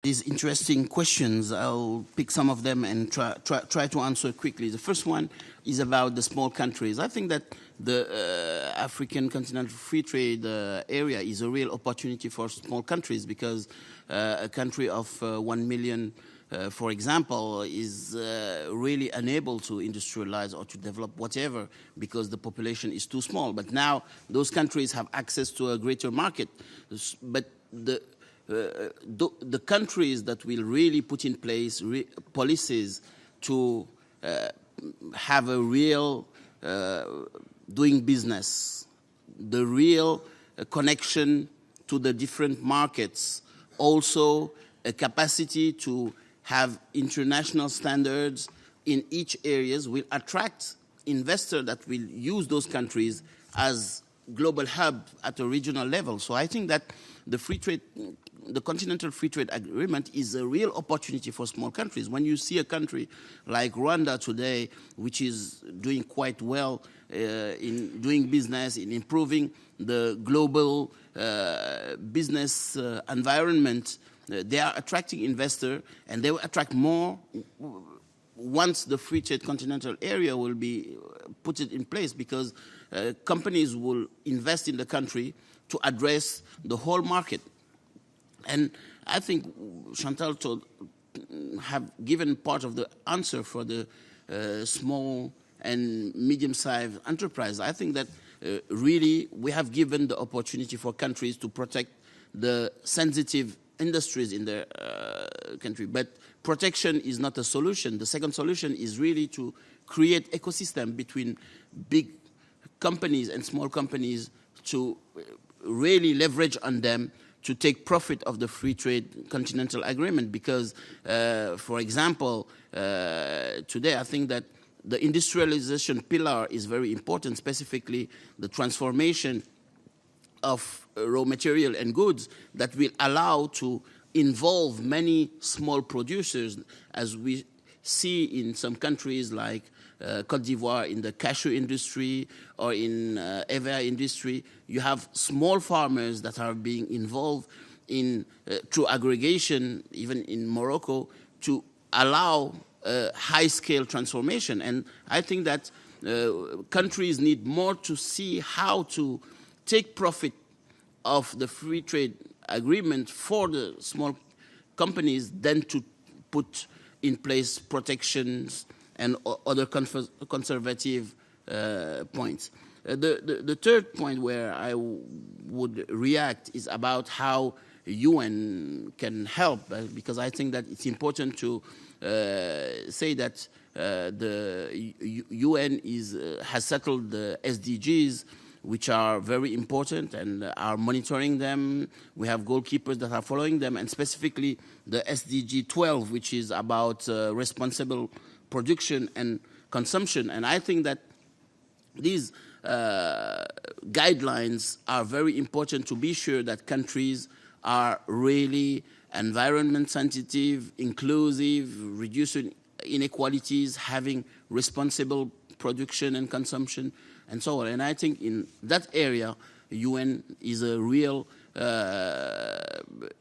These interesting questions. I'll pick some of them and try to answer quickly. The first one is about the small countries. I think that the African continental free trade area is a real opportunity for small countries because a country of 1 million, for example, is really unable to industrialize or to develop whatever because the population is too small. But now those countries have access to a greater market. But the countries that will really put in place policies to have a real doing business, the real connection to the different markets, also a capacity to have international standards in each areas will attract investors that will use those countries as global hub at a regional level. So I think that the Continental Free Trade Agreement is a real opportunity for small countries. When you see a country like Rwanda today, which is doing quite well in doing business, in improving the global business environment, they are attracting investors, and they will attract more once the free trade continental area will be put in place, because companies will invest in the country to address the whole market. And I think Chantal have given part of the answer for the small and medium-sized enterprise. I think that really we have given the opportunity for countries to protect the sensitive industries in their country. But protection is not a solution. The second solution is really to create ecosystem between big companies and small companies to really leverage on them to take profit of the free trade continental agreement. Because, for example, today I think that the industrialization pillar is very important, specifically the transformation of raw material and goods that will allow to involve many small producers, as we see in some countries like Côte d'Ivoire in the cashew industry or in EVA industry. You have small farmers that are being involved in through aggregation, even in Morocco, to allow high-scale transformation. And I think that countries need more to see how to take profit of the free trade agreement for the small companies than to put in place protections and other conservative points. The third point where I would react is about how UN can help, because I think that it's important to say that the UN has settled the SDGs, which are very important and are monitoring them. We have goalkeepers that are following them, and specifically the SDG 12, which is about responsible production and consumption. And I think that these guidelines are very important to be sure that countries are really environment sensitive, inclusive, reducing inequalities, having responsible production and consumption, and so on. And I think in that area, UN is a real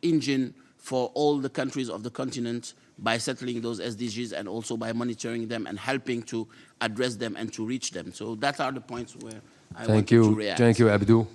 engine for all the countries of the continent by settling those SDGs and also by monitoring them and helping to address them and to reach them. So that are the points where I want to react. Thank you, Abdou.